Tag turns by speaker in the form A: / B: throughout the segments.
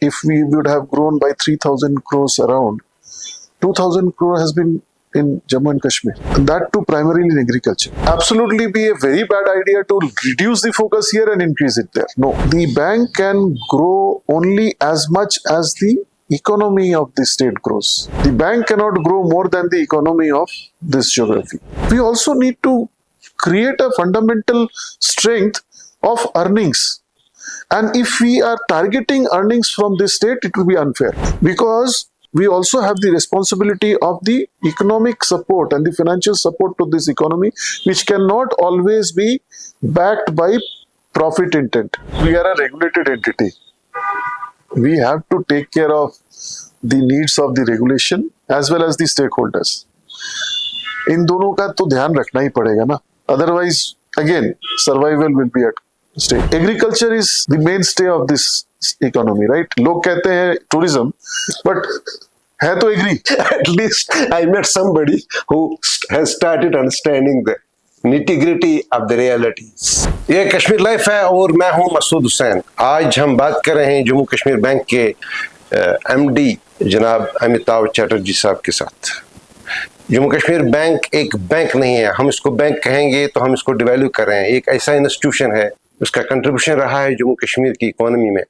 A: if we would have grown by 3,000 crores around, 2,000 crore has been in Jammu and Kashmir, and that too primarily in agriculture. Absolutely be a very bad idea to reduce the focus here and increase it there. No, the bank can grow only as much as the economy of the state grows. The bank cannot grow more than the economy of this geography. We also need to create a fundamental strength of earnings. And if we are targeting earnings from this state, it will be unfair, because we also have the responsibility of the economic support and the financial support to this economy, which cannot always be backed by profit intent. We are a regulated entity. We have to take care of the needs of the regulation as well as the stakeholders. इन दोनों का तो ध्यान रखना ही पड़ेगा ना, otherwise again survival will be at stake. Agriculture is the mainstay of this economy, right? लोग कहते हैं tourism, but है तो agree.
B: At least I met somebody who has started understanding the nitty-gritty of the realities. ये Kashmir life है और मैं हूं मसूद हुसैन. आज हम बात कर रहे हैं जम्मू कश्मीर बैंक के एमडी जनाब अमिताभ चटर्जी साहब के साथ. जम्मू कश्मीर बैंक एक बैंक नहीं है, हम इसको बैंक कहेंगे तो हम इसको डिवैल्यू कर रहे हैं. एक ऐसा इंस्टीट्यूशन है, उसका कंट्रीब्यूशन रहा है जम्मू कश्मीर की इकोनॉमी में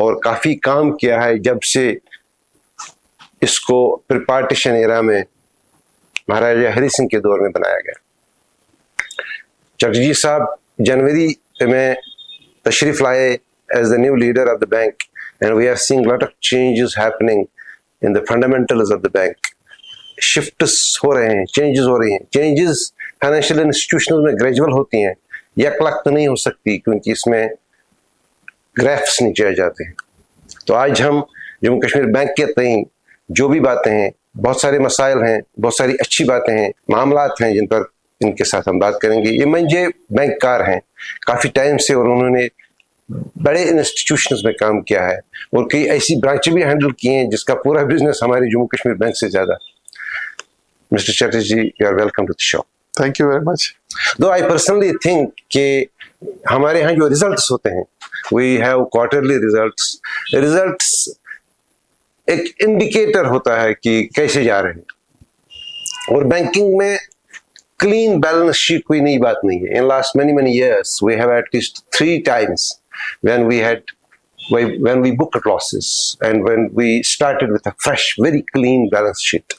B: और काफ़ी काम किया है जब से इसको प्री-पार्टीशन एरा में महाराजा हरि सिंह के दौर में बनाया गया. चटर्जी साहब जनवरी में तशरीफ लाए as the new leader of the bank, and we are seeing lot of changes happening in the fundamentals of the bank. Shifts हो रहे हैं, चेंजेस हो रही हैं. चेंजेस फाइनेंशियल इंस्टीट्यूशंस में ग्रेजुअल होती हैं, यकलख्त तो नहीं हो सकती क्योंकि इसमें ग्राफ्स नीचे आ जाते हैं. तो आज हम जम्मू कश्मीर बैंक के तय जो भी बातें हैं, बहुत सारे मसाइल हैं, बहुत सारी अच्छी बातें हैं, मामलात हैं जिन पर इनके साथ हम बात करेंगे. ये मंजे बैंककार हैं काफ़ी टाइम से और उन्होंने बड़े इंस्टीट्यूशंस में काम किया है और कई ऐसी ब्रांचें भी हैंडल की हैं जिसका पूरा बिजनेस हमारे जम्मू कश्मीर बैंक से ज़्यादा. Mister Chatterjee, you are welcome to the show.
A: Thank you very much.
B: Though I personally think कि हमारे यहाँ जो रिजल्ट्स होते हैं, वी हैव क्वार्टरली रिजल्ट्स एक इंडिकेटर होता है कि कैसे जा रहे हैं. और बैंकिंग में क्लीन बैलेंस शीट कोई नई बात नहीं है. In last many years we have at least 3 times when we booked losses and when we started with a fresh very clean balance sheet.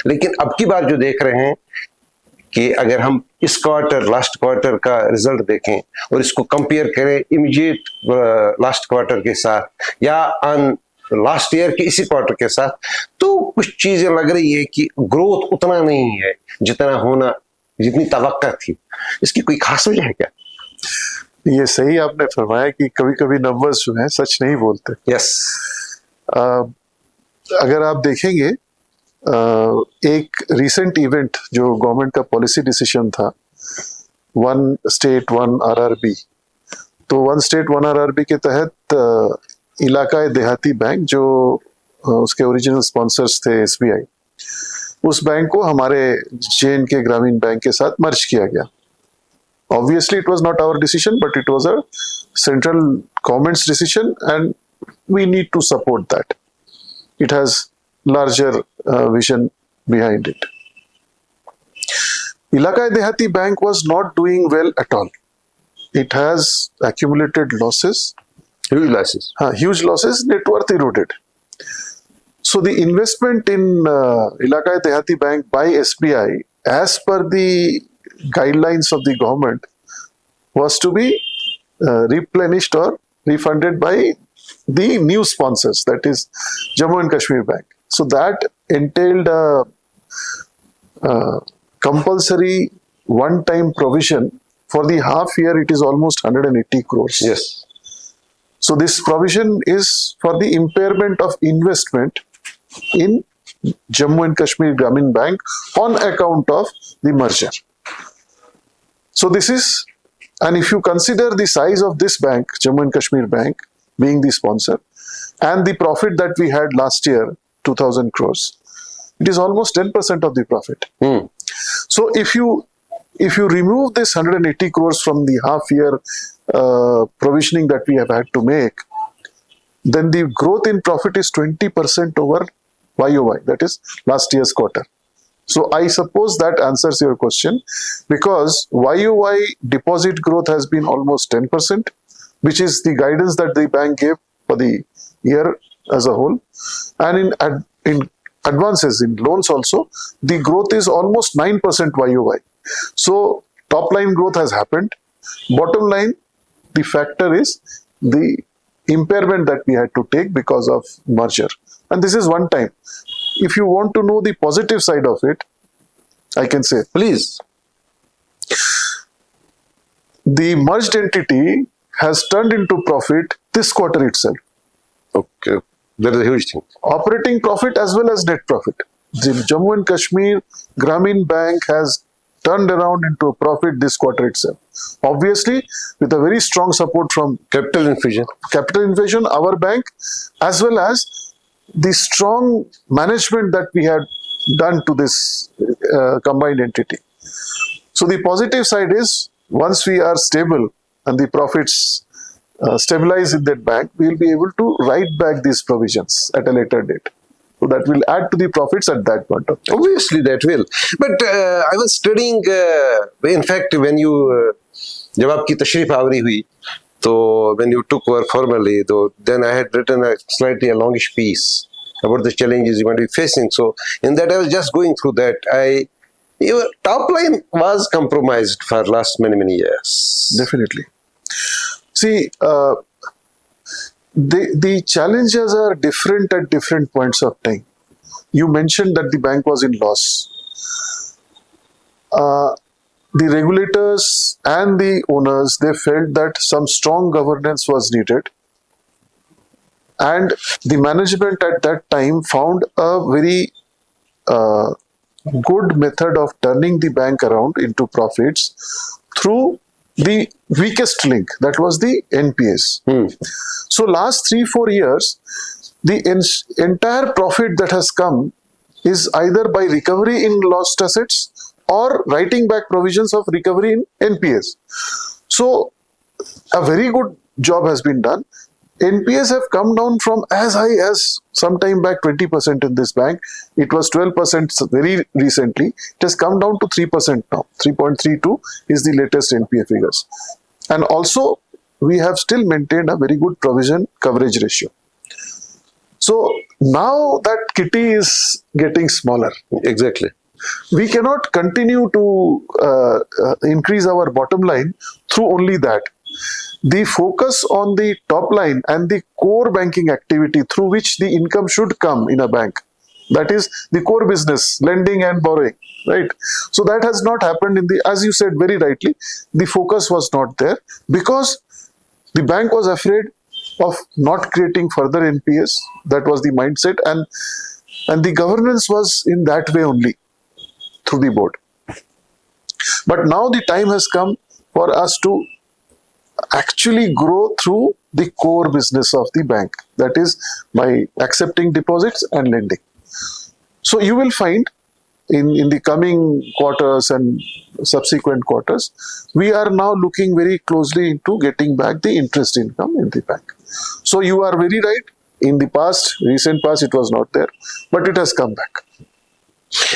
B: लेकिन अब की बार जो देख रहे हैं कि अगर हम इस क्वार्टर लास्ट क्वार्टर का रिजल्ट देखें और इसको कंपेयर करें इमीडिएट लास्ट क्वार्टर के साथ या ऑन लास्ट ईयर के इसी क्वार्टर के साथ, तो कुछ चीजें लग रही है कि ग्रोथ उतना नहीं है जितना होना जितनी तवक्का थी. इसकी कोई खास वजह है क्या?
A: ये सही आपने फरमाया कि कभी कभी नंबर्स जो हैं सच नहीं बोलते.
B: यस.
A: अगर आप देखेंगे एक रिसेंट इवेंट जो गवर्नमेंट का पॉलिसी डिसीजन था, 1 स्टेट 1 RRB, तो 1 स्टेट 1 RRB के तहत इलाका देहाती बैंक जो उसके ओरिजिनल स्पॉन्सर्स थे SBI, उस बैंक को हमारे J&K ग्रामीण बैंक के साथ मर्ज किया गया. Obviously it was not our decision, but it was a central government's decision and we need to support that. It has larger vision behind it. Ilaka Dehati Bank was not doing well at all. It has accumulated losses. Huge losses, net worth eroded. So the investment in Ilaka Dehati Bank by SBI, as per the guidelines of the government, was to be replenished or refunded by the new sponsors, that is Jammu and Kashmir Bank. So that entailed a compulsory one-time provision. For the half year, it is almost 180 crores.
B: Yes.
A: So this provision is for the impairment of investment in Jammu and Kashmir Grameen Bank on account of the merger. So this is, and if you consider the size of this bank, Jammu and Kashmir Bank being the sponsor, and the profit that we had last year, 2,000 crores, it is almost 10% of the profit. So if you remove this 180 crores from the half year provisioning that we have had to make, then the growth in profit is 20% over YOY, that is last year's quarter. So I suppose that answers your question, because YOY deposit growth has been almost 10%, which is the guidance that the bank gave for the year as a whole. And in advances, in loans also, the growth is almost 9% YOY. So top line growth has happened. Bottom line, the factor is the impairment that we had to take because of merger. And this is one time. If you want to know the positive side of it, I can say,
B: Please.
A: the merged entity has turned into profit this quarter itself.
B: Okay. That is a huge thing.
A: Operating profit as well as net profit. The Jammu and Kashmir Grameen Bank has turned around into a profit this quarter itself. Obviously, with a very strong support from
B: Capital infusion.
A: our bank, as well as the strong management that we had done to this combined entity. So the positive side is, once we are stable and the profits stabilize in that bank, we will be able to write back these provisions at a later date. So that will add to the profits at that point of time.
B: Obviously, that will. But I was studying, in fact, when you, जब आपकी तशरीफ आवरी हुई, तो when you took over formally, though, then I had written a slightly a longish piece about the challenges you might be facing. So in that, I was just going through that. Your top line was compromised for last many years.
A: Definitely. See, the challenges are different at different points of time. You mentioned that the bank was in loss. The regulators and the owners, they felt that some strong governance was needed. And the management at that time found a very good method of turning the bank around into profits through the weakest link, that was the NPS. So last 3-4 years, the entire profit that has come is either by recovery in lost assets or writing back provisions of recovery in NPS. So a very good job has been done. NPS have come down from as high as some time back 20% in this bank. It was 12% very recently. It has come down to 3% now. 3.32 is the latest NPA figures. And also, we have still maintained a very good provision coverage ratio. So now that kitty is getting smaller.
B: Exactly.
A: We cannot continue to increase our bottom line through only that. The focus on the top line and the core banking activity through which the income should come in a bank, that is the core business, lending and borrowing, right? So that has not happened in the, as you said very rightly, the focus was not there because the bank was afraid of not creating further NPS. That was the mindset, and the governance was in that way only through the board. But now the time has come for us to actually grow through the core business of the bank, that is by accepting deposits and lending. So you will find in the coming quarters and subsequent quarters, we are now looking very closely into getting back the interest income in the bank. So you are very right. In the past, recent past, it was not there, but it has come back.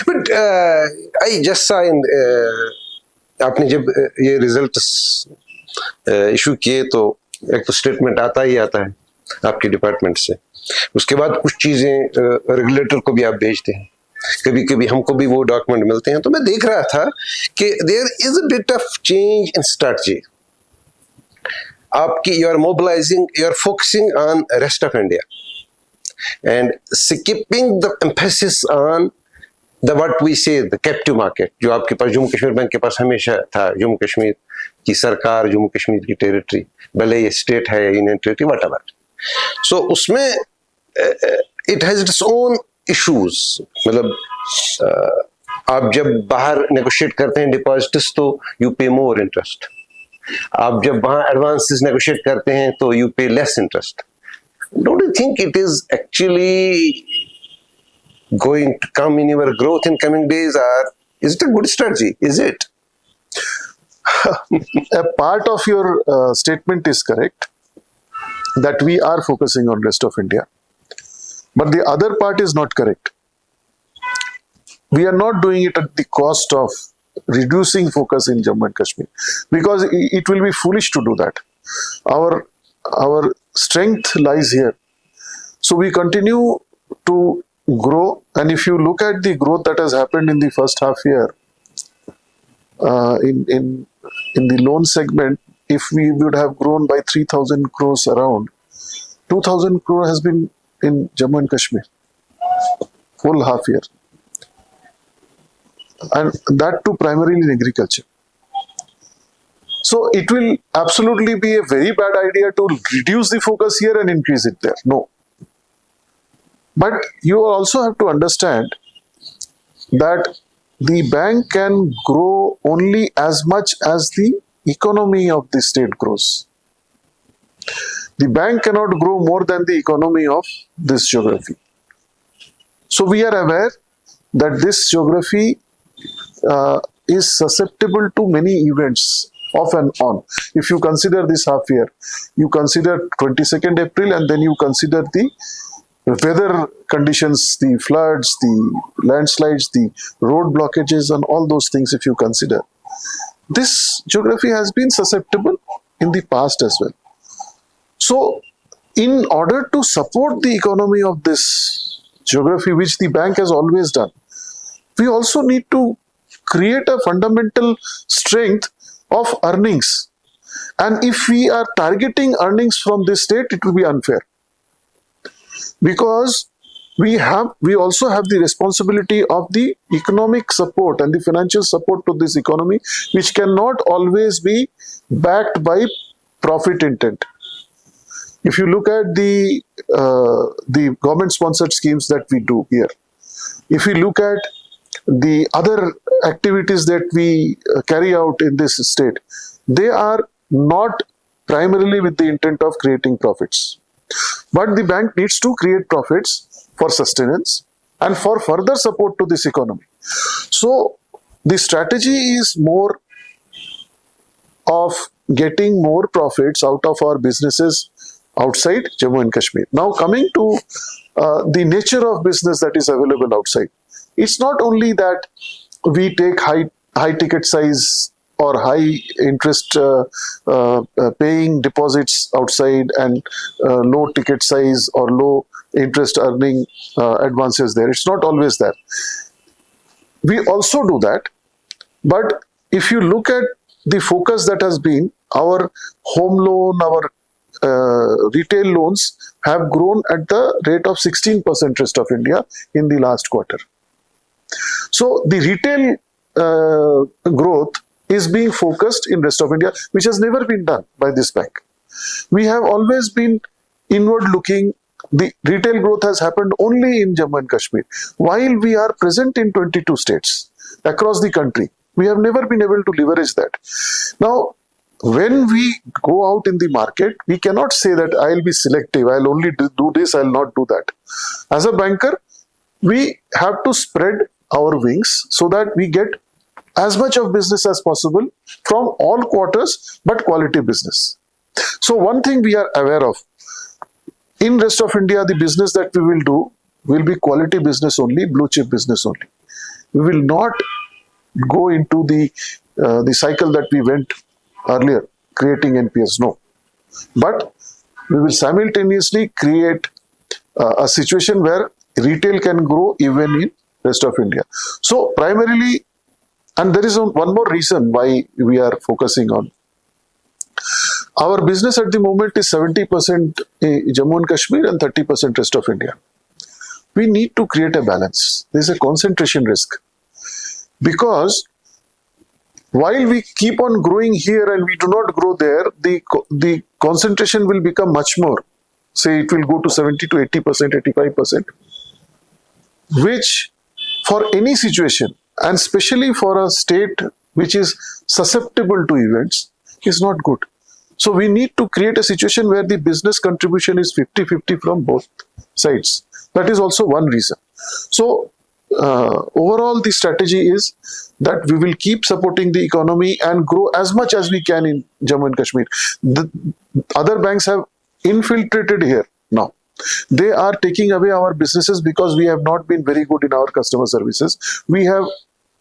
B: But I just saw in आपने जब ये results issue किए तो एक तो statement आता ही आता है आपके डिपार्टमेंट से, उसके बाद कुछ चीजें रेगुलेटर को भी आप भेजते हैं, कभी कभी हमको भी वो डॉक्यूमेंट मिलते हैं, तो मैं देख रहा था कि there is a bit of change in strategy. आपकी you are mobilising, you are focusing on rest of India and skipping the emphasis on the what we say the captive market, जो आपके पास जम्मू कश्मीर बैंक के पास हमेशा था. जम्मू कश्मीर की सरकार, जम्मू कश्मीर की territory, भले ये स्टेट है या यूनियन टेरिटरी, वट एवर. सो उसमें it has its own issues. मतलब आप जब बाहर नेगोशिएट करते हैं डिपॉजिट्स तो यू पे मोर इंटरेस्ट. आप जब वहां एडवांसेस नेगोशिएट करते हैं तो यू पे less interest. Don't you think it is actually going to come in your growth in coming days, or is it a good strategy? Is it?
A: A part of your statement is correct. that we are focusing on rest of India. But the other part is not correct. We are not doing it at the cost of reducing focus in Jammu and Kashmir, because it will be foolish to do that. Our strength lies here. So we continue to grow, and if you look at the growth that has happened in the first half year, in the loan segment, if we would have grown by 3,000 crores around, 2,000 crore has been in Jammu and Kashmir, full half year. And that too primarily in agriculture. So it will absolutely be a very bad idea to reduce the focus here and increase it there. No. But you also have to understand that the bank can grow only as much as the economy of the state grows. The bank cannot grow more than the economy of this geography. So we are aware that this geography is susceptible to many events off and on. If you consider this half year, you consider 22nd April, and then you consider the weather conditions, the floods, the landslides, the road blockages, and all those things. If you consider, this geography has been susceptible in the past as well. So in order to support the economy of this geography, which the bank has always done, we also need to create a fundamental strength of earnings. And if we are targeting earnings from this state, it will be unfair. Because we also have the responsibility of the economic support and the financial support to this economy, which cannot always be backed by profit intent. If you look at the government-sponsored schemes that we do here, if we look at the other activities that we carry out in this state, they are not primarily with the intent of creating profits. But the bank needs to create profits for sustenance and for further support to this economy. So the strategy is more of getting more profits out of our businesses outside Jammu and Kashmir. Now coming to the nature of business that is available outside. It's not only that we take high ticket size or high interest paying deposits outside and low ticket size or low interest earning advances there. It's not always that. We also do that. But if you look at the focus that has been, our home loan, our retail loans have grown at the rate of 16% rest of India in the last quarter. So the retail growth is being focused in rest of India, which has never been done by this bank. We have always been inward looking. The retail growth has happened only in Jammu and Kashmir. While we are present in 22 states across the country, we have never been able to leverage that. Now, when we go out in the market, we cannot say that I'll be selective, I'll only do this, I'll not do that. As a banker, we have to spread our wings so that we get as much of business as possible from all quarters, but quality business. So one thing we are aware of, in rest of India, the business that we will do will be quality business only, blue chip business only. We will not go into the cycle that we went earlier, creating NPS, no. But we will simultaneously create a situation where retail can grow even in rest of India. So primarily, and there is one more reason why we are focusing on. Our business at the moment is 70% Jammu and Kashmir and 30% rest of India. We need to create a balance. There is a concentration risk. Because while we keep on growing here and we do not grow there, the concentration will become much more. Say it will go to 70 to 80%, 85%, which for any situation, and especially for a state which is susceptible to events, is not good. So we need to create a situation where the business contribution is 50-50 from both sides. That is also one reason. So overall, the strategy is that we will keep supporting the economy and grow as much as we can in Jammu and Kashmir. The other banks have infiltrated here now. They are taking away our businesses because we have not been very good in our customer services. We have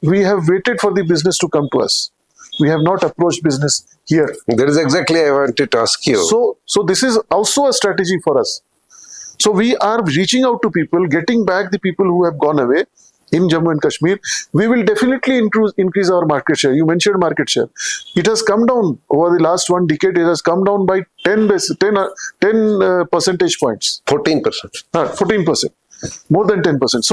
A: waited for the business to come to us. We have not approached business here.
B: That is exactly I wanted to ask you.
A: So this is also a strategy for us. So we are reaching out to people, getting back the people who have gone away in Jammu and Kashmir. We will definitely increase our market share. You mentioned market share. It has come down over the last 1 decade. It has come down by 10 percentage points.
B: 14%.
A: 14%. More than 10%.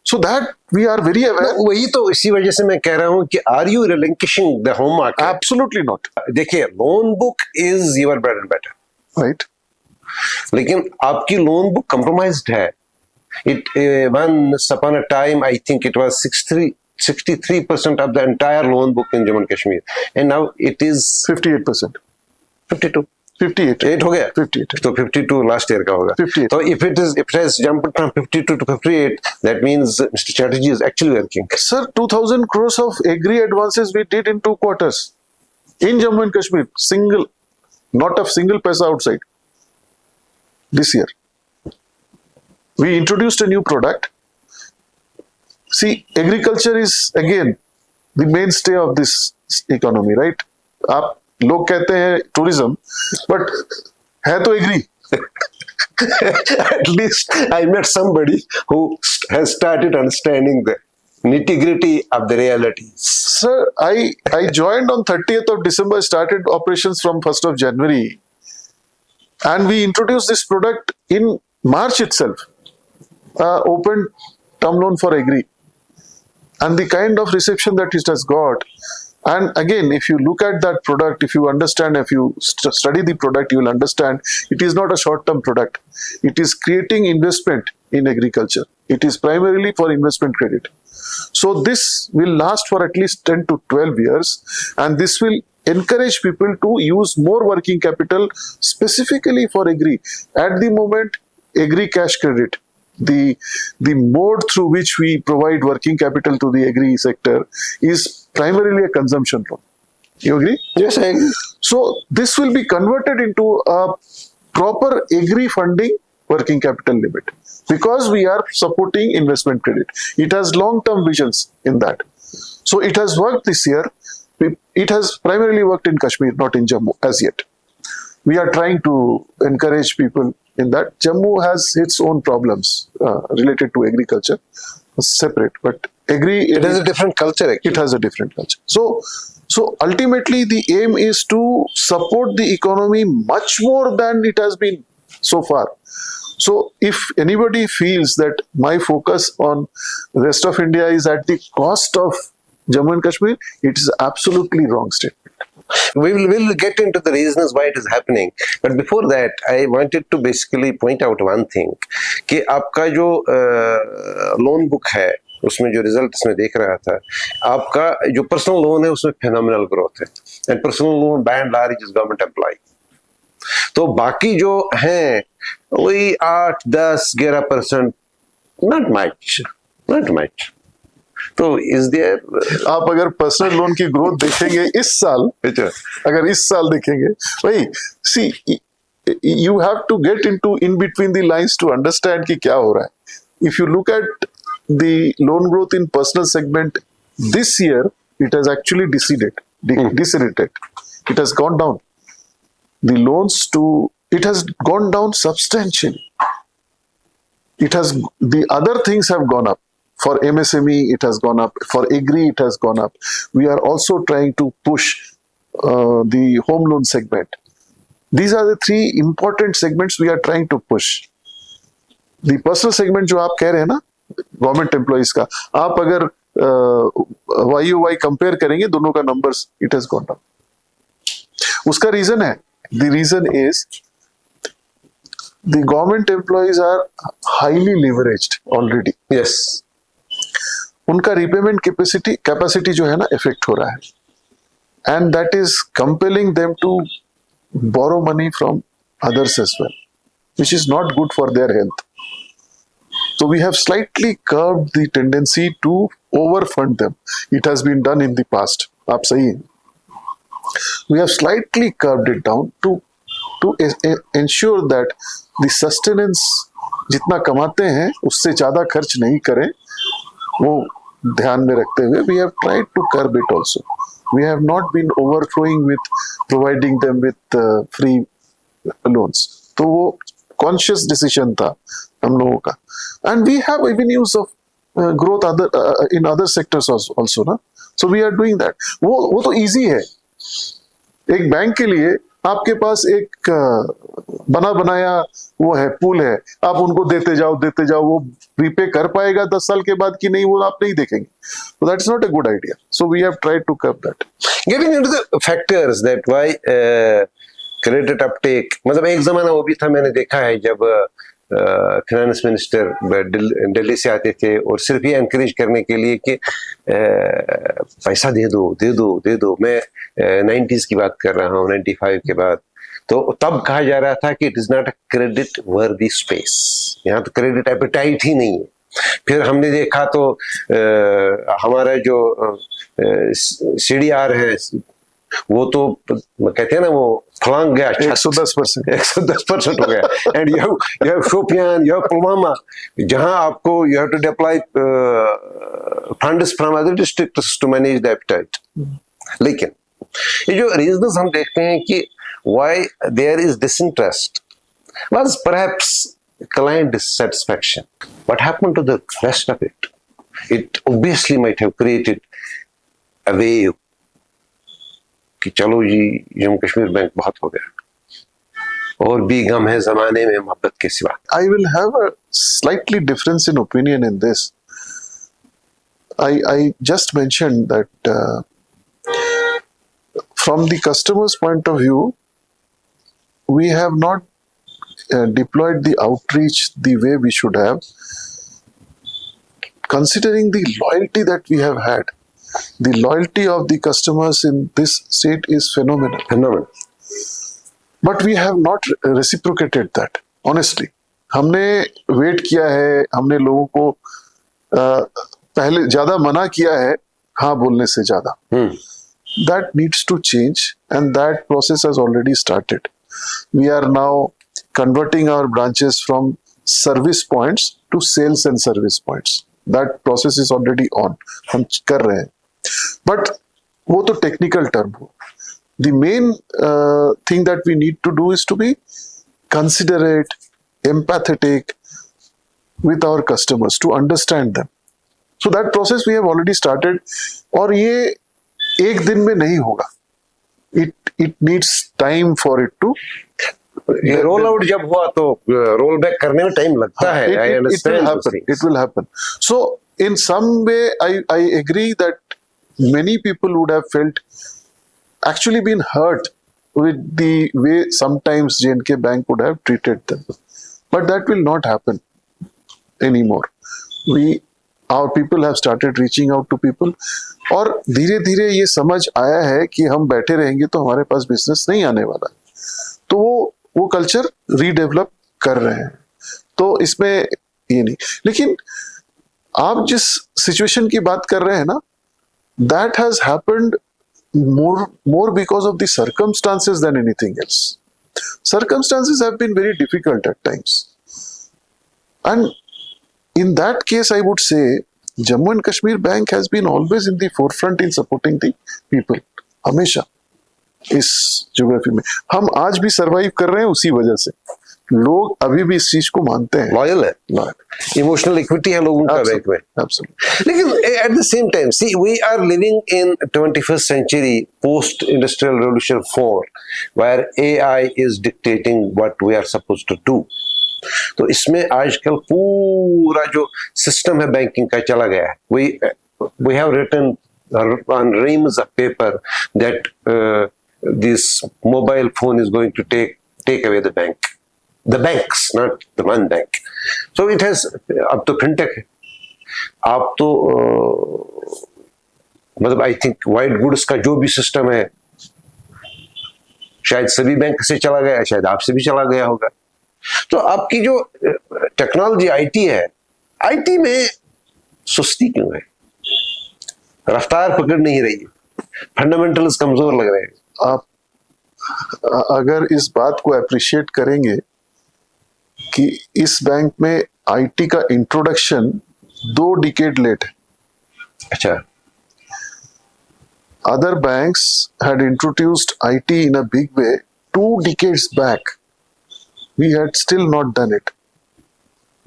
A: So that we are very aware.
B: वही तो इसी वजह से मैं कह रहा हूँ कि are you relinquishing the home market?
A: Absolutely not.
B: देखिए, loan book is your bread and butter,
A: Right.
B: लेकिन आपकी लोन बुक कंप्रोमाइज्ड है. It once upon a time, I think it was 63% of the entire loan book in Jammu and Kashmir, and now it is
A: 58%.
B: 52.
A: 58.
B: 8 हो गया.
A: 58.
B: तो 52 last year का होगा.
A: 58.
B: तो if it has jumped from 52 to 58, that means Mr. Chatterjee is actually working.
A: Sir, 2,000 crores of agri advances we did in 2 quarters in Jammu and Kashmir. Single, not a single paisa outside. This year, we introduced a new product. See, agriculture is again the mainstay of this economy, right? आप लोग कहते हैं tourism, but है तो agri.
B: At least I met somebody who has started understanding the nitty-gritty of the realities.
A: Sir, I joined on 30th of December, started operations from 1st of January, and we introduced this product in March itself. Open term loan for agri, and the kind of reception that it has got. And again, if you look at that product, if you understand, if you study the product, you will understand it is not a short-term product. It is creating investment in agriculture. It is primarily for investment credit. So this will last for at least 10 to 12 years, and this will encourage people to use more working capital specifically for agri. At the moment, agri cash credit, the mode through which we provide working capital to the agri sector, is primarily a consumption loan. You agree?
B: Yes, I agree.
A: So this will be converted into a proper agri funding working capital limit because we are supporting investment credit. It has long-term visions in that. So it has worked this year. It has primarily worked in Kashmir, not in Jammu as yet. We are trying to encourage people in that. Jammu has its own problems related to agriculture, separate, but
B: It has a different culture actually.
A: it has a different culture. So ultimately the aim is to support the economy much more than it has been so far. So if anybody feels that my focus on the rest of India is at the cost of Jammu and Kashmir, it is absolutely wrong statement.
B: We'll get into the reasons why it is happening, but before that I wanted to basically point out one thing कि आपका जो loan book है उसमें जो result इसमें देख रहा था, आपका जो पर्सनल लोन है उसमें फिनोमिनल ग्रोथ है, and personal loan by and large is government employ. तो बाकी जो हैं वही 8-10-11%, नॉट मच. तो इज देयर,
A: आप अगर पर्सनल लोन की ग्रोथ देखेंगे इस साल, अगर इस साल देखेंगे, भाई see you have to get into in between the lines to understand कि क्या हो रहा है. If you look at the loan growth in personal segment this year, it has actually decelerated. It has gone down. The loans it has gone down substantially. The other things have gone up. For MSME, it has gone up. For agri, it has gone up. We are also trying to push the home loan segment. These are the 3 important segments we are trying to push. The personal segment जो आप कह रहे हैं ना, government employees का, आप अगर YOY compare करेंगे दोनों का numbers, it has gone down. उसका रीजन है, the reason is the government employees are highly leveraged already.
B: Yes,
A: उनका रिपेमेंट कैपेसिटी जो है ना इफेक्ट हो रहा है, and that is compelling them to borrow money from others as well, which is not good for their health. So we have slightly curbed the tendency to overfund them. It has been done in the past. आप सही हैं. We have slightly curbed it down to to ensure that the sustenance जितना कमाते हैं उससे ज्यादा खर्च नहीं करें, वो ध्यान में रखते हुए we have tried to curb it also. We have not been overflowing with providing them with free loans. तो वो conscious decision था हम लोगों का. And we have avenues of growth in other sectors also ना. So we are doing that. वो तो easy है. एक बैंक के लिए आपके पास एक बना बनाया वो है, पूल है, आप उनको देते जाओ, वो रिपे कर पाएगा 10 साल के बाद कि नहीं, वो आप नहीं देखेंगे. So that's not a good idea. So we have tried to curb that.
B: Getting into the factors that why credit uptake, मतलब एक जमाना वो भी था, मैंने देखा है जब फाइनेंस मिनिस्टर दिल्ली से आते थे और सिर्फ ये एनकरेज करने के लिए कि पैसा दे दो. मैं 90s की बात कर रहा हूँ, 95 के बाद. तो तब कहा जा रहा था कि it is not a credit वर्दी स्पेस, यहाँ तो क्रेडिट एपेटाइट ही नहीं है. फिर हमने देखा तो हमारा जो CDR है वो तो कहते हैं ना, वो फलांग गया, 110% हो गया. And you have Shopian, you have Pulwama, जहां आपको you have to deploy funds from other districts to manage the appetite. लेकिन ये जो रीजंस हम देखते हैं कि why there is disinterest was perhaps client dissatisfaction. What happened to the rest of it? It obviously might have created a wave कि चलो जी Jammu Kashmir bank बहुत हो गया और भी गम है जमाने में मोहब्बत के सिवा.
A: I will have a slightly difference in opinion in this. I just mentioned that from the customer's point of view, we have not deployed the outreach the way we should have. Considering the loyalty that we have had, the loyalty of the customers in this state is phenomenal. But we have not reciprocated that, honestly. हमने wait किया है, हमने लोगों को पहले ज्यादा मना किया है हाँ बोलने से ज्यादा. That needs to change, and that process has already started. We are now converting our branches from service points to sales and service points. That process is already on. हम कर रहे हैं. But वो तो technical term हो. The main thing that we need to do is to be considerate, empathetic with our customers, to understand them. So that process we have already started. और ये एक दिन में नहीं होगा. It needs time for it to.
B: ये roll out जब हुआ तो रोल बैक करने में टाइम लगता है. I understand.
A: It will happen. So in some way, I agree that many people would have felt actually been hurt with the way sometimes J&K Bank would have treated them. But that will not happen anymore. Our people have started reaching out to people. और धीरे धीरे ये समझ आया है कि हम बैठे रहेंगे तो हमारे पास बिजनेस नहीं आने वाला. तो वो कल्चर रीडेवलप कर रहे हैं. तो इसमें ये नहीं. लेकिन आप जिस सिचुएशन की बात कर रहे हैं ना, that has happened more because of the circumstances than anything else. Circumstances have been very difficult at times. And in that case, I would say Jammu and Kashmir Bank has been always in the forefront in supporting the people. हमेशा इस geography में हम आज भी survive कर रहे हैं उसी वजह से. लोग अभी भी इस चीज को मानते हैं.
B: लॉयल है, इमोशनल इक्विटी है लोगों का बैंक में. लेकिन at the same time see we are living in 21st century post industrial revolution 4 where AI is dictating what we are supposed to do. तो इसमें आजकल पूरा जो सिस्टम है बैंकिंग का चला गया है. we have written on reams of paper that this mobile phone is going to take away the banks, not the one bank. So it has, अब तो फिनटेक है. आप तो मतलब आई थिंक वाइट गुड्स का जो भी सिस्टम है शायद सभी बैंक से चला गया, शायद आपसे भी चला गया होगा. तो आपकी जो टेक्नोलॉजी आईटी है, आईटी में सुस्ती क्यों है? रफ्तार पकड़ नहीं रही है, फंडामेंटल्स कमजोर लग रहे हैं.
A: अगर इस बात को अप्रिशिएट करेंगे कि इस बैंक में आईटी का इंट्रोडक्शन 2 डिकेड लेट है.
B: अच्छा.
A: Other banks had introduced IT in a big way 2 decades back. We had still not done it.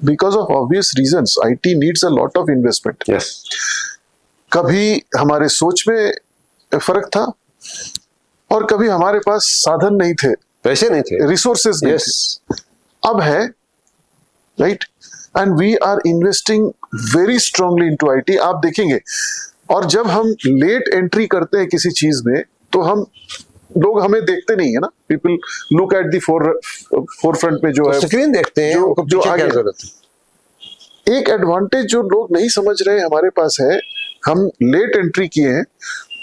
A: Because of obvious reasons, IT needs a lot of investment.
B: Yes.
A: कभी हमारे सोच में फर्क था और कभी हमारे पास साधन नहीं थे,
B: पैसे नहीं थे,
A: रिसोर्सेज नहीं
B: Yes.
A: थे. अब है, right, and we are investing very strongly into IT. आप देखेंगे, और जब हम लेट एंट्री करते हैं किसी चीज में तो हम लोग हमें देखते नहीं है ना. People look at the four front में जो है,
B: स्क्रीन देखते हैं,
A: जो-
B: उनको
A: जो
B: पीछे क्या
A: आगे-
B: जरूरत है.
A: एक एडवांटेज जो लोग नहीं समझ रहे हैं हमारे पास है, हम लेट एंट्री किए हैं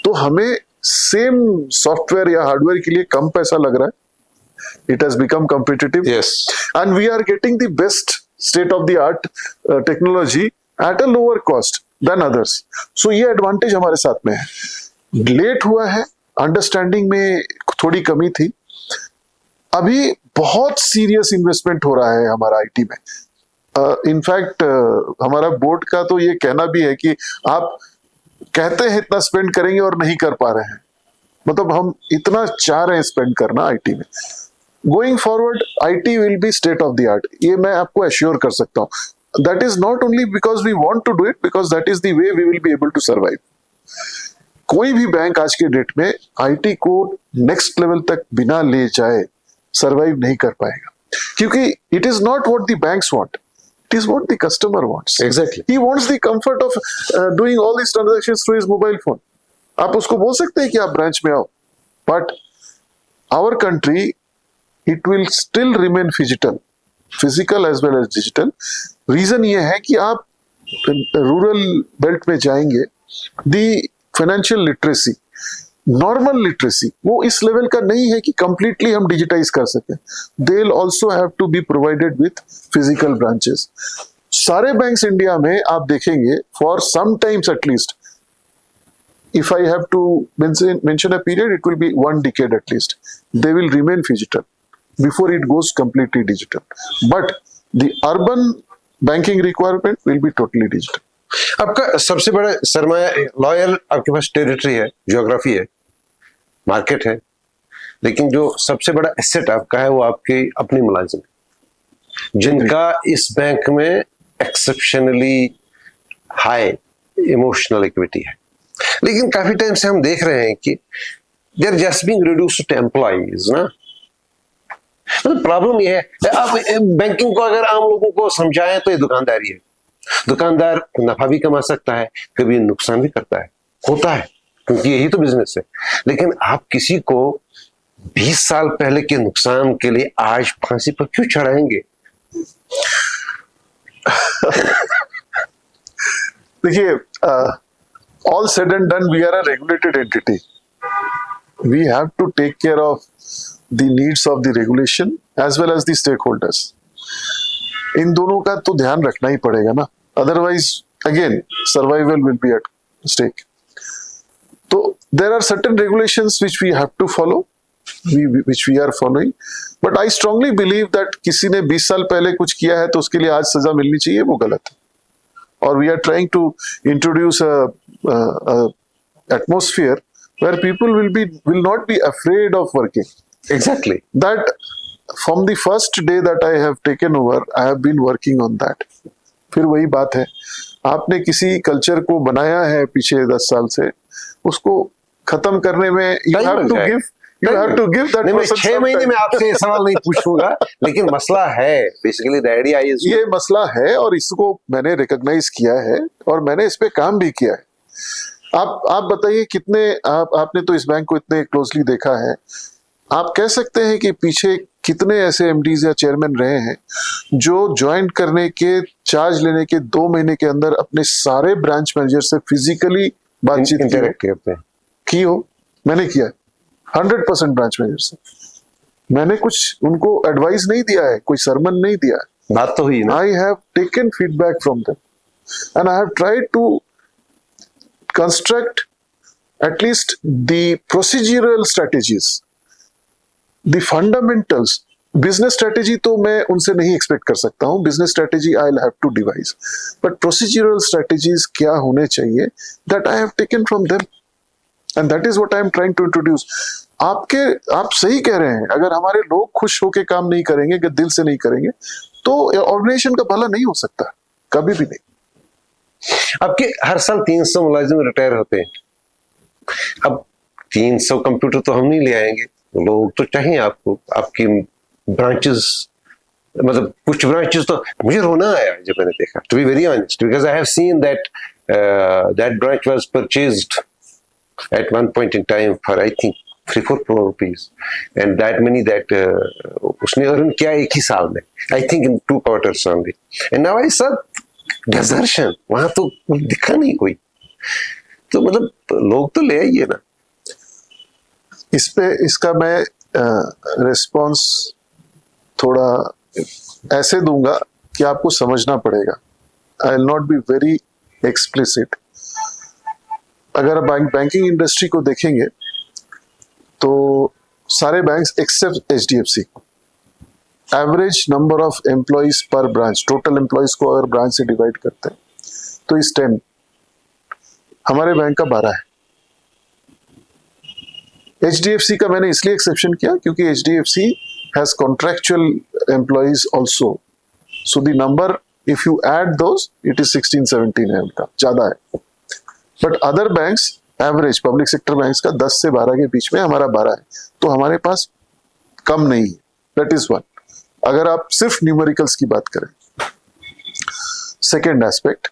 A: तो हमें सेम सॉफ्टवेयर या हार्डवेयर के लिए कम पैसा लग रहा है. It has become competitive
B: Yes.
A: and we are getting the best state of the art technology at a lower cost than others. So ये advantage हमारे साथ में है. लेट हुआ है, अंडरस्टैंडिंग में थोड़ी कमी थी. अभी बहुत सीरियस इन्वेस्टमेंट हो रहा है हमारा आईटी में. इनफैक्ट हमारा बोर्ड का तो ये कहना भी है कि आप कहते हैं इतना स्पेंड करेंगे और नहीं कर पा रहे हैं. मतलब हम इतना चाह रहे हैं स्पेंड करना आईटी में. Going forward IT will be state of the art, ये मैं आपको एश्योर कर सकता हूँ. That is not only because we want to do it, because that is the way we will be able to survive. कोई भी bank आज के डेट में आईटी को नेक्स्ट लेवल तक बिना ले जाए सर्वाइव नहीं कर पाएगा, क्योंकि it is not what the banks want, it is what the customer wants.
B: Exactly.
A: He wants the comfort of doing all this transactions through his mobile phone. आप उसको बोल सकते हैं कि आप ब्रांच में आओ, but our country it will still remain physical as well as digital. Reason ये है कि आप रूरल बेल्ट में जाएंगे, the financial literacy, normal literacy वो इस लेवल का नहीं है कि कंप्लीटली हम डिजिटाइज कर सकें. They will also have to be provided with physical branches. सारे बैंक्स इंडिया में आप देखेंगे, for some times at least, if I have to mention a period, it will be 1 decade at least, they will remain physical before it goes completely digital. But the urban banking requirement will be totally digital.
B: आपका सबसे बड़ा सरमाया loyal, आपके पास territory है, geography है, market है, लेकिन जो सबसे बड़ा एसेट आपका है वो आपके अपने मुलाजिम, जिनका इस बैंक में एक्सेप्शनली हाई इमोशनल इक्विटी है. लेकिन काफी टाइम से हम देख रहे हैं कि they are just being reduced to employees ना. प्रॉब्लम ये है, अब बैंकिंग को अगर आम लोगों को समझाएं तो ये दुकानदारी है. दुकानदार नफा भी कमा सकता है, कभी नुकसान भी करता है, होता है, क्योंकि यही तो बिजनेस है. लेकिन आप किसी को 20 साल पहले के नुकसान के लिए आज फांसी पर क्यों चढ़ाएंगे?
A: देखिए, all said and done, we are a regulated entity. We have to take care of the needs of the regulation as well as the stakeholders. इन दोनों का तो ध्यान रखना ही पड़ेगा ना, otherwise again survival will be at stake. तो there are certain regulations which we have to follow, which we are following, but I strongly believe that किसी ने 20 साल पहले कुछ किया है तो उसके लिए आज सजा मिलनी चाहिए, वो गलत है. Or we are trying to introduce a atmosphere where people will not be afraid of working.
B: Exactly.
A: That from the first day that I have taken over, I have been working on that. फिर वही बात है, आपने किसी culture को बनाया है पीछे 10 साल से, उसको खत्म करने में you have to give that
B: नहीं, मैं
A: person
B: 6
A: some
B: महीने
A: time.
B: में आपसे ये सवाल नहीं पूछूंगा, लेकिन मसला है, बेसिकली द आइडिया इज
A: ये मसला है और इसको मैंने रिकॉग्नाइज किया है और मैंने इस पे काम भी किया है. आप बताइए कितने आपने तो इस बैंक को इतने क्लोजली देखा है, आप कह सकते हैं कि पीछे कितने ऐसे एमडीज या चेयरमैन रहे हैं जो ज्वाइन करने के, चार्ज लेने के 2 महीने के अंदर अपने सारे ब्रांच मैनेजर से फिजिकली बातचीत
B: इंटरेक्ट करते हैं?
A: की हो? मैंने किया 100% ब्रांच मैनेजर से. मैंने कुछ उनको एडवाइस नहीं दिया है, कोई सरमन नहीं दिया है.
B: बात तो हुई ना.
A: I have taken feedback from them and I have tried to construct at least the procedural strategies the fundamentals, business strategy तो मैं उनसे नहीं एक्सपेक्ट कर सकता हूँ, business strategy I will have to devise, but procedural strategies क्या होने चाहिए, that I have taken from them and that is what I am trying to introduce. आप सही कह रहे हैं, अगर हमारे लोग खुश होकर काम नहीं करेंगे, अगर दिल से नहीं करेंगे, तो ऑर्गेनाइजेशन का भला नहीं हो सकता, कभी भी नहीं।
B: आपके हर साल 300 मुलाजिम रिटायर होते हैं। अब 300 कंप्यूटर तो हम नहीं ले आएंगे, लोग तो चाहिए आपको, आपकी ब्रांचेस, मतलब कुछ ब्रांचेस तो मुझे रोना आया जब मैंने देखा, to be very honest, because I have seen that that branch was purchased at one point in time for I think 3-4 crore rupees, and that many that उसने अर्न किया एक ही साल में, I think in 2 quarters only, and now I saw desertion, वहां तो दिखा नहीं कोई, तो मतलब लोग तो ले आइए ना।
A: इसका मैं रिस्पॉन्स थोड़ा ऐसे दूंगा कि आपको समझना पड़ेगा, I will not be very explicit. अगर आप बैंकिंग इंडस्ट्री को देखेंगे तो सारे banks except HDFC, average number of employees per branch, total employees को अगर ब्रांच से डिवाइड करते हैं तो इस 10, हमारे बैंक का 12 है। एचडीएफसी का मैंने इसलिए एक्सेप्शन किया क्योंकि HDFC has contractual employees also, so the number if you add those it is 16-17 है, उनका ज्यादा है। But other banks average, public sector banks का 10 से 12 के बीच में, हमारा 12 है, तो हमारे पास कम नहीं है, दैट इज वन, अगर आप सिर्फ न्यूमेरिकल्स की बात करें। सेकेंड एस्पेक्ट,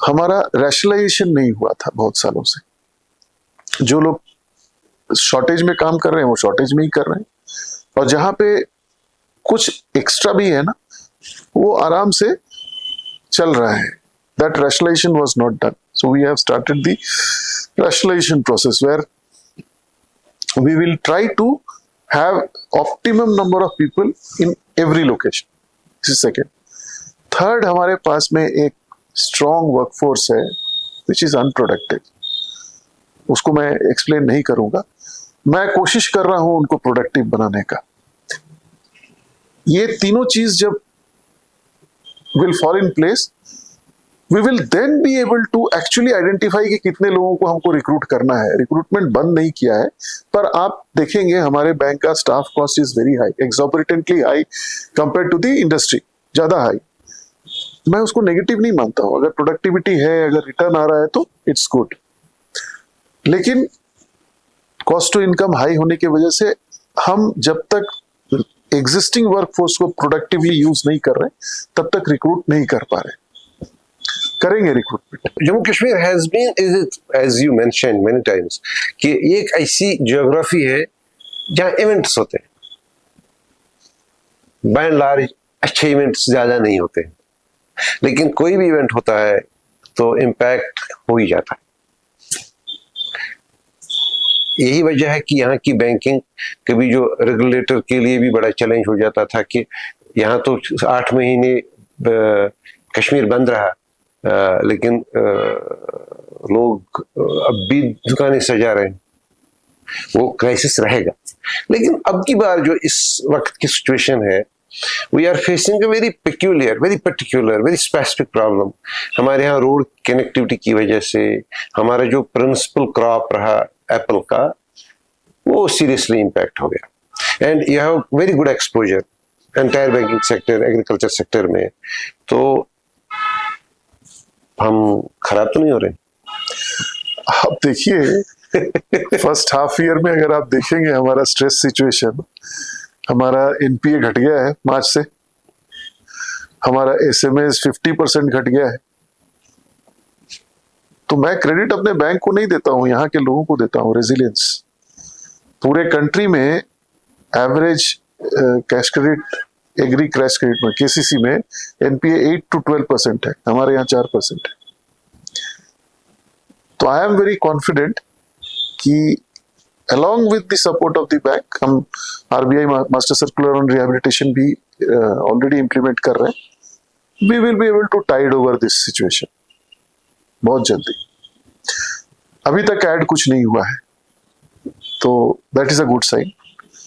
A: हमारा रैशनलाइजेशन नहीं हुआ था बहुत सालों से, जो लोग शॉर्टेज में काम कर रहे हैं वो शॉर्टेज में ही कर रहे हैं, और जहां पे कुछ एक्स्ट्रा भी है ना, वो आराम से चल रहा है। That rationalization was not done. So we have started the rationalization process where we will try to have optimum number of people in every location. This is second. Third, हमारे पास में एक strong workforce है which is unproductive. उसको मैं explain नहीं करूंगा, मैं कोशिश कर रहा हूं उनको productive बनाने का। ये तीनों चीज जब will fall in place, we will then be able to actually identify कि कितने लोगों को हमको रिक्रूट करना है। रिक्रूटमेंट बंद नहीं किया है, पर आप देखेंगे हमारे बैंक का staff cost is very high, exorbitantly high compare to the industry, ज्यादा हाई। मैं उसको नेगेटिव नहीं मानता हूं, अगर प्रोडक्टिविटी है, अगर रिटर्न आ रहा है तो इट्स गुड, लेकिन कॉस्ट टू इनकम हाई होने की वजह से हम जब तक एग्जिस्टिंग वर्कफोर्स को प्रोडक्टिवली यूज नहीं कर रहे तब तक रिक्रूट नहीं कर पा रहे। करेंगे recruitment.
B: Jammu Kashmir has been, as you mentioned many times, कि एक ऐसी ज्योग्राफी है जहां इवेंट्स होते हैं, बाय एंड लार्ज अच्छे इवेंट्स ज्यादा नहीं होते हैं, लेकिन कोई भी इवेंट होता है तो इम्पैक्ट हो ही जाता है। यही वजह है कि यहाँ की बैंकिंग कभी जो रेगुलेटर के लिए भी बड़ा चैलेंज हो जाता था कि यहाँ तो 8 महीने कश्मीर बंद रहा, लेकिन लोग अब भी दुकानें सजा रहे हैं, वो क्राइसिस रहेगा। लेकिन अब की बार जो इस वक्त की सिचुएशन है, we are facing a very peculiar, very particular, very specific problem. हमारे यहाँ रोड कनेक्टिविटी की वजह से हमारा जो प्रिंसिपल क्रॉप रहा एप्पल का, वो सीरियसली इम्पैक्ट हो गया। And you have very good exposure entire banking sector, agriculture sector में, तो हम खराब तो नहीं हो रहे?
A: आप देखिए फर्स्ट हाफ ईयर में अगर आप देखेंगे हमारा स्ट्रेस सिचुएशन, हमारा एनपीए घट गया है मार्च से, हमारा एसएमएस 50% घट गया है। तो मैं क्रेडिट अपने बैंक को नहीं देता हूं, यहाँ के लोगों को देता हूं, रेजिलियंस। पूरे कंट्री में average cash credit, agri cash credit में, केसीसी में एनपीए 8 to 12% है, हमारे यहाँ 4% है। तो आई एम वेरी कॉन्फिडेंट कि along with the support of the bank, हम RBI master circular on rehabilitation भी ऑलरेडी इंप्लीमेंट कर रहे हैं। We will be able to tide over this situation बहुत जल्दी। अभी तक ऐड कुछ नहीं हुआ है, तो that is a good sign.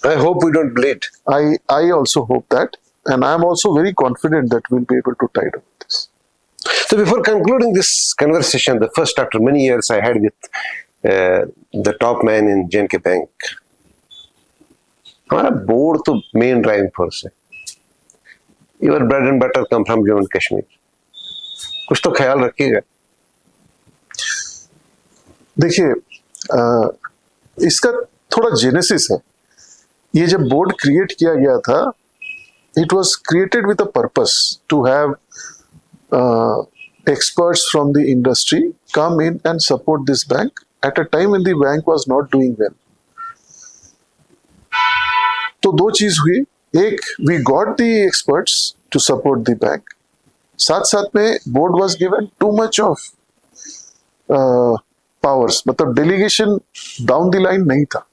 B: I hope we don't bleed.
A: I also hope that, and I am also very confident that we'll be able to tide over this.
B: So before concluding this conversation, the first after many years I had with the top man in JNK Bank, हमारा board तो main driving force है. Your bread and butter come from Jammu and Kashmir. कुछ तो ख्याल रखिएगा.
A: देखिए, इसका थोड़ा जेनेसिस है. ये जब बोर्ड क्रिएट किया गया था, it was created with a purpose to have experts from the industry come in and support this bank at a time when the bank was not doing well. तो दो चीज हुई. एक, we got the experts to support the bank. साथ साथ में board was given too much of powers, मतलब delegation down the line नहीं था.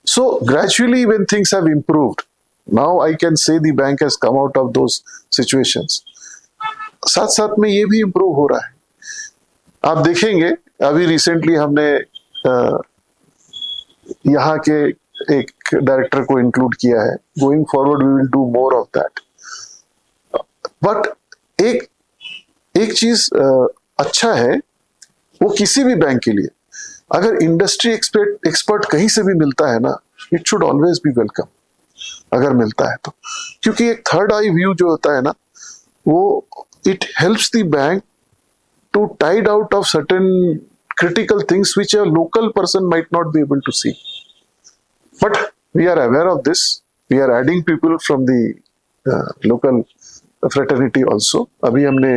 A: So gradually when things have improved, now I can say the bank has come out of those situations. साथ साथ में ये भी इम्प्रूव हो रहा है. आप देखेंगे अभी रिसेंटली हमने यहाँ के एक डायरेक्टर को इंक्लूड किया है. Going forward we will do more of that. But एक चीज अच्छा है, वो किसी भी बैंक के लिए अगर इंडस्ट्री एक्सपर्ट कहीं से भी मिलता है ना, it should always be welcome अगर मिलता है तो. क्योंकि एक थर्ड आई व्यू जो होता है ना, वो it helps the bank to tide out of certain critical things which a local person might not be able to see. But we are aware of this. We are adding people from the local fraternity also. अभी हमने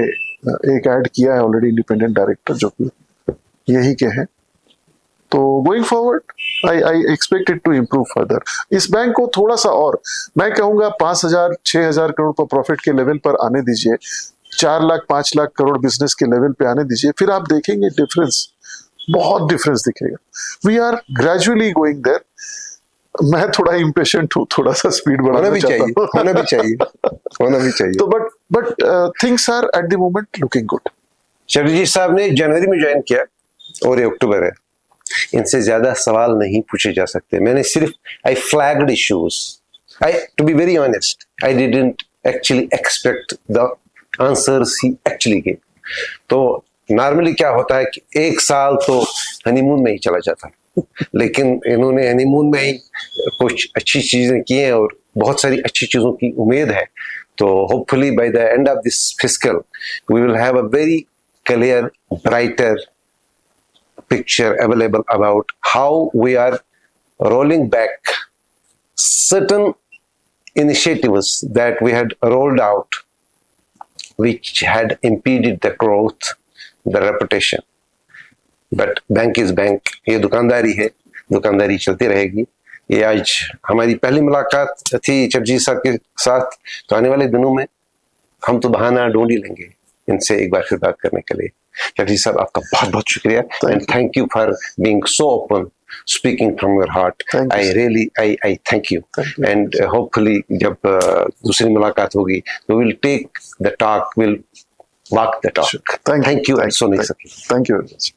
A: एक add किया है already independent director जो कि यही के हैं. तो going forward I expect it to improve further. इस बैंक को थोड़ा सा और, मैं कहूंगा 5,000-6,000 करोड़ पर प्रॉफिट के लेवल पर आने दीजिए, 4 लाख 5 लाख करोड़ बिजनेस के लेवल पे आने दीजिए, फिर आप देखेंगे डिफरेंस, बहुत डिफरेंस दिखेगा. We are gradually going there. मैं थोड़ा इम्पेशेंट हूँ, थोड़ा सा स्पीड बढ़ाना चाहता हूँ.
B: होना भी चाहिए.
A: तो but things are at the moment looking good.
B: Chatterjee साहब ने जनवरी में ज्वाइन किया और ये अक्टूबर है. इनसे ज्यादा सवाल नहीं पूछे जा सकते. मैंने सिर्फ I flagged issues. To be very honest, I didn't actually expect the answers he actually gave. तो नॉर्मली क्या होता है कि एक साल तो हनीमून में ही चला जाता है, लेकिन इन्होंने हनीमून में ही कुछ अच्छी चीजें की हैं और बहुत सारी अच्छी चीजों की उम्मीद है. तो hopefully by the end of this fiscal we will have a very clear, brighter picture available about how we are rolling back certain initiatives that we had rolled out which had impeded the growth, the reputation. But bank is bank. ये दुकानदारी है, दुकानदारी चलती रहेगी. ये आज हमारी पहली मुलाकात थी चटर्जी साहब के साथ. तो आने वाले दिनों में हम तो बहाना ढूंढ ही लेंगे इनसे एक बार फिर बात करने के लिए. चटर्जी साहब, आपका बहुत बहुत शुक्रिया and thank you for being so open, speaking from your heart. I really I thank you. And hopefully जब दूसरी मुलाकात होगी तो will take the talk, will walk the talk. Thank you. सो नहीं सकी.
A: Thank you very much.